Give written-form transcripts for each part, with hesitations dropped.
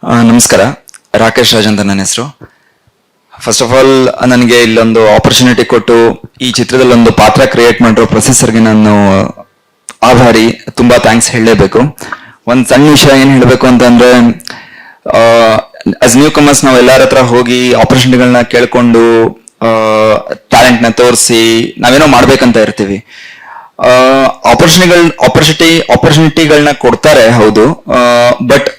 ನಮಸ್ಕಾರ, ರಾಕೇಶ್ ರಾಜ್ ಅಂತ ನನ್ನ ಹೆಸರು. ಫಸ್ಟ್ ಆಫ್ ಆಲ್ ನನಗೆ ಇಲ್ಲೊಂದು ಆಪರ್ಚುನಿಟಿ ಕೊಟ್ಟು ಈ ಚಿತ್ರದಲ್ಲಿ ಒಂದು ಪಾತ್ರ ಕ್ರಿಯೇಟ್ ಮಾಡಿರೋ ಪ್ರೊಸೆಸರ್ಗೆ ನಾನು ಆಭಾರಿ, ತುಂಬಾ ಥ್ಯಾಂಕ್ಸ್ ಹೇಳಲೇಬೇಕು. ಒಂದು ಸಣ್ಣ ವಿಷಯ ಏನು ಹೇಳಬೇಕು ಅಂತಂದ್ರೆ, ಆಸ್ ನ್ಯೂ ಕಮರ್ಸ್ ನಾವು ಎಲ್ಲರ ಹತ್ರ ಹೋಗಿ ಆಪರ್ಚುನಿಟಿಗಳನ್ನ ಕೇಳ್ಕೊಂಡು ಟ್ಯಾಲೆಂಟ್ನ ತೋರಿಸಿ ನಾವೇನೋ ಮಾಡ್ಬೇಕಂತ ಇರ್ತೀವಿ. ಆಪರ್ಚುನಿಟಿಗಳನ್ನ ಕೊಡ್ತಾರೆ, ಹೌದು, ಬಟ್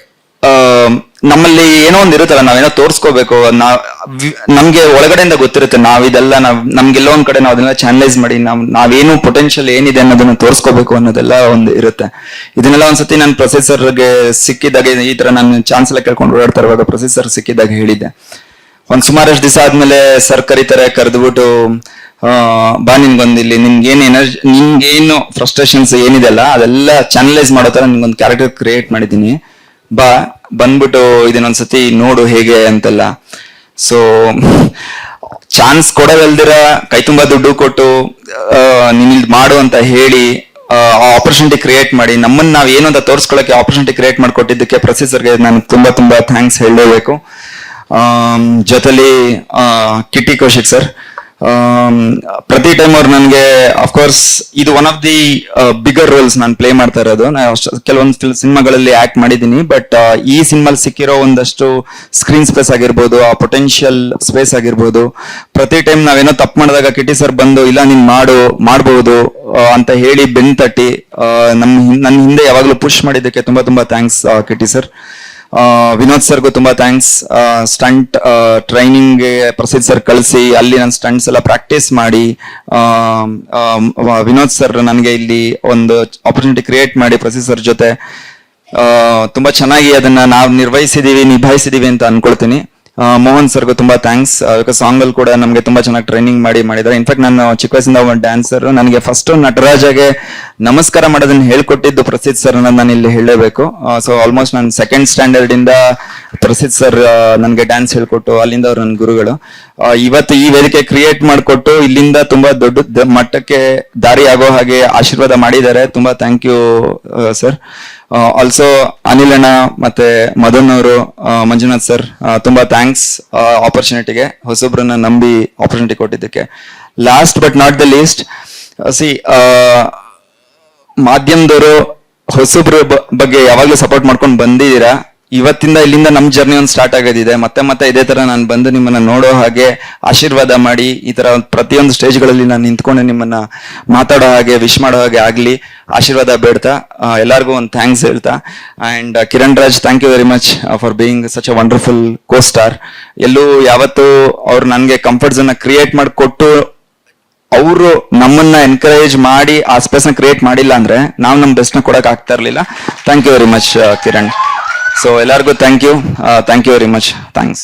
ನಮ್ಮಲ್ಲಿ ಏನೋ ಒಂದು ಇರುತ್ತಲ್ಲ, ನಾವೇನೋ ತೋರಿಸ್ಕೋಬೇಕು, ನಮ್ಗೆ ಒಳಗಡೆಯಿಂದ ಗೊತ್ತಿರುತ್ತೆ ನಾವಿದೆಲ್ಲ ನಮ್ಗೆಲ್ಲೋ ಒಂದ್ ಕಡೆ ನಾವು ಅದನ್ನೆಲ್ಲ ಚಾನಲೈಸ್ ಮಾಡಿ ನಾವೇನು ಪೊಟೆನ್ಶಿಯಲ್ ಏನಿದೆ ಅನ್ನೋದನ್ನ ತೋರಿಸ್ಕೋಬೇಕು ಅನ್ನೋದೆಲ್ಲ ಒಂದು ಇರುತ್ತೆ. ಇದನ್ನೆಲ್ಲ ಒಂದ್ಸತಿ ನಾನು ಪ್ರೊಸೆಸರ್ಗೆ ಸಿಕ್ಕಿದಾಗ ಈ ತರ ನಾನು ಚಾನ್ಸ್ ಎಲ್ಲ ಕೇಳ್ಕೊಂಡು ಓಡಾಡ್ತಾ ಇರುವಾಗ ಪ್ರೊಸೆಸರ್ ಸಿಕ್ಕಿದಾಗ ಹೇಳಿದ್ದೆ. ಒಂದ್ ಸುಮಾರಷ್ಟು ದಿವಸ ಆದ್ಮೇಲೆ ಸರ್ ಕರೀತಾರೆ, ಕರೆದ್ಬಿಟ್ಟು ಬಾ ನಿನ್ಗೊಂದು ಇಲ್ಲಿ ನಿನ್ಗೇನು ಎನರ್ಜಿ, ನಿನ್ಗೇನು ಫ್ರಸ್ಟ್ರೇಷನ್ಸ್ ಏನಿದೆ ಅಲ್ಲ ಅದೆಲ್ಲ ಚಾನಲೈಸ್ ಮಾಡೋ ತರ ನಿನ್ಗೊಂದು ಕ್ಯಾರೆಕ್ಟರ್ ಕ್ರಿಯೇಟ್ ಮಾಡಿದ್ದೀನಿ, ಬಾ ಬಂದ್ಬಿಟ್ಟು ಇದನ್ನೊಂದ್ಸತಿ ನೋಡು ಹೇಗೆ ಅಂತೆಲ್ಲ. ಸೊ ಚಾನ್ಸ್ ಕೊಡೋದಲ್ದಿರ ಕೈ ತುಂಬಾ ದುಡ್ಡು ಕೊಟ್ಟು ನೀನ್ ಇಲ್ಲಿ ಮಾಡು ಅಂತ ಹೇಳಿ ಆಪರ್ಚುನಿಟಿ ಕ್ರಿಯೇಟ್ ಮಾಡಿ ನಮ್ಮನ್ನ ನಾವ್ ಏನು ಅಂತ ತೋರಿಸ್ಕೊಳ್ಳೋಕೆ ಆಪರ್ಚುನಿಟಿ ಕ್ರಿಯೇಟ್ ಮಾಡಿಕೊಟ್ಟಿದ್ದಕ್ಕೆ ಪ್ರೊಸೆಸರ್ಗೆ ನಾನು ತುಂಬಾ ತುಂಬಾ ಥ್ಯಾಂಕ್ಸ್ ಹೇಳಲೇಬೇಕು. ಜೊತೆಲಿ ಕಿಟ್ಟಿ ಕೌಶಿಕ್ ಸರ್, ಪ್ರತಿ ಟೈಮ್ ಅವ್ರು ನನಗೆ, ಅಫ್ಕೋರ್ಸ್ ಇದು one of the bigger roles ನಾನು ಪ್ಲೇ ಮಾಡ್ತಾ ಇರೋದು. ನಾನು ಕೆಲವೊಂದು ಸಿನಿಮಾಗಳಲ್ಲಿ ಆಕ್ಟ್ ಮಾಡಿದ್ದೀನಿ, ಬಟ್ ಈ ಸಿನಿಮಾಲ್ ಸಿಕ್ಕಿರೋ ಒಂದಷ್ಟು ಸ್ಕ್ರೀನ್ ಸ್ಪೇಸ್ ಆಗಿರ್ಬೋದು, ಆ ಪೊಟೆನ್ಶಿಯಲ್ ಸ್ಪೇಸ್ ಆಗಿರ್ಬೋದು, ಪ್ರತಿ ಟೈಮ್ ನಾವೇನೋ ತಪ್ಪು ಮಾಡಿದಾಗ ಕಿಟ್ಟಿ ಸರ್ ಬಂದು ಇಲ್ಲ ನೀನ್ ಮಾಡ್ಬೋದು ಅಂತ ಹೇಳಿ ಬೆನ್ ತಟ್ಟಿ ನನ್ನ ಹಿಂದೆ ಯಾವಾಗಲೂ ಪುಷ್ ಮಾಡಿದ್ದಕ್ಕೆ ತುಂಬಾ ತುಂಬಾ ಥ್ಯಾಂಕ್ಸ್ ಕಿಟ್ಟಿ ಸರ್. ವಿನೋದ್ ಸರ್ಗೂ ತುಂಬಾ ಥ್ಯಾಂಕ್ಸ್. ಸ್ಟಂಟ್ ಟ್ರೈನಿಂಗ್ಗೆ ಪ್ರಸಿದ್ಧ ಸರ್ ಕಳಿಸಿ ಅಲ್ಲಿ ನನ್ನ ಸ್ಟಂಟ್ಸ್ ಎಲ್ಲ ಪ್ರಾಕ್ಟೀಸ್ ಮಾಡಿ ವಿನೋದ್ ಸರ್ ನನಗೆ ಇಲ್ಲಿ ಒಂದು ಆಪರ್ಚುನಿಟಿ ಕ್ರಿಯೇಟ್ ಮಾಡಿ ಪ್ರಸಿದ್ಧ ಸರ್ ಜೊತೆ ತುಂಬಾ ಚೆನ್ನಾಗಿ ಅದನ್ನ ನಾವು ನಿಭಾಯಿಸಿದೀವಿ ಅಂತ ಅನ್ಕೊಳ್ತೀನಿ. ಮೋಹನ್ ಸರ್ಗೂ ತುಂಬಾ ಥ್ಯಾಂಕ್ಸ್. ಸಾಂಗ್ ಅಲ್ಲಿ ಕೂಡ ನಮಗೆ ತುಂಬಾ ಚೆನ್ನಾಗಿ ಟ್ರೈನಿಂಗ್ ಮಾಡಿದ್ದಾರೆ. ಇನ್ಫ್ಯಾಕ್ಟ್ ನಾನು ಚಿಕ್ಕ ವಯಸ್ಸಿಂದ ಒಬ್ಬ ಡ್ಯಾನ್ಸರ್. ನನಗೆ ಫಸ್ಟ್ ನಟರಾಜಗೆ ನಮಸ್ಕಾರ ಮಾಡೋದನ್ನ ಹೇಳ್ಕೊಟ್ಟಿದ್ದು ಪ್ರಸಿದ್ಧ ಸರ್ ಅನ್ನೋದು ನಾನು ಇಲ್ಲಿ ಹೇಳಲೇಬೇಕು. ಸೊ ಆಲ್ಮೋಸ್ಟ್ ನಾನು ಸೆಕೆಂಡ್ ಸ್ಟ್ಯಾಂಡರ್ಡ್ ಇಂದ ಪ್ರಸಿದ್ಧ ಸರ್ ನನಗೆ ಡ್ಯಾನ್ಸ್ ಹೇಳ್ಕೊಟ್ಟು ಅಲ್ಲಿಂದ ಅವ್ರು ನನ್ನ ಗುರುಗಳು. ಇವತ್ತು ಈ ವೇದಿಕೆ ಕ್ರಿಯೇಟ್ ಮಾಡಿಕೊಟ್ಟು ಇಲ್ಲಿಂದ ತುಂಬಾ ದೊಡ್ಡ ಮಟ್ಟಕ್ಕೆ ದಾರಿ ಆಗೋ ಹಾಗೆ ಆಶೀರ್ವಾದ ಮಾಡಿದ್ದಾರೆ. ತುಂಬಾ thank you sir. Also Anil ಅಣ್ಣ ಮತ್ತೆ ಮದನ್ ಅವರು, ಮಂಜುನಾಥ್ ಸರ್, ತುಂಬಾ ಥ್ಯಾಂಕ್ಸ್ ಆಪರ್ಚುನಿಟಿಗೆ, ಹೊಸೊಬ್ರನ್ನ ನಂಬಿ ಆಪರ್ಚುನಿಟಿ ಕೊಟ್ಟಿದ್ದಕ್ಕೆ. Last but not the least, ಮಾಧ್ಯಮದವರು ಹೊಸೊಬ್ರ ಬಗ್ಗೆ ಯಾವಾಗ್ಲೂ ಸಪೋರ್ಟ್ ಮಾಡ್ಕೊಂಡು ಬಂದಿದ್ದೀರಾ. ಇವತ್ತಿಂದ ಇಲ್ಲಿಂದ ನಮ್ ಜರ್ನಿ ಒಂದು ಸ್ಟಾರ್ಟ್ ಆಗೋದಿದೆ. ಮತ್ತೆ ಇದೇ ತರ ನಾನು ಬಂದು ನಿಮ್ಮನ್ನ ನೋಡೋ ಹಾಗೆ ಆಶೀರ್ವಾದ ಮಾಡಿ ಈ ತರ ಪ್ರತಿಯೊಂದು ಸ್ಟೇಜ್ಗಳಲ್ಲಿ ನಾನು ನಿಂತ್ಕೊಂಡು ನಿಮ್ಮನ್ನ ಮಾತಾಡೋ ಹಾಗೆ ವಿಶ್ ಮಾಡೋ ಹಾಗೆ ಆಗ್ಲಿ ಆಶೀರ್ವಾದ ಬೇಡ್ತಾ ಎಲ್ಲರಿಗೂ ಒಂದು ಥ್ಯಾಂಕ್ಸ್ ಹೇಳ್ತಾ. And Kiran Raj, thank you very much for being such a wonderful co star. ಎಲ್ಲೂ ಯಾವತ್ತು ಅವ್ರು ನನ್ಗೆ ಕಂಫರ್ಟ್ ಝೋನ್ ಕ್ರಿಯೇಟ್ ಮಾಡಿಕೊಟ್ಟು ಅವರು ನಮ್ಮನ್ನ ಎನ್ಕರೇಜ್ ಮಾಡಿ ಆ ಸ್ಪೇಸ್ ನ ಕ್ರಿಯೇಟ್ ಮಾಡಿಲ್ಲ ಅಂದ್ರೆ ನಾವು ನಮ್ ಬೆಸ್ಟ್ ನ ಕೊಡಕ್ ಆಗ್ತಾ ಇರ್ಲಿಲ್ಲ. Thank you very much Kiran. So ಎಲ್ಲರಿಗೂ thank you very much. Thanks.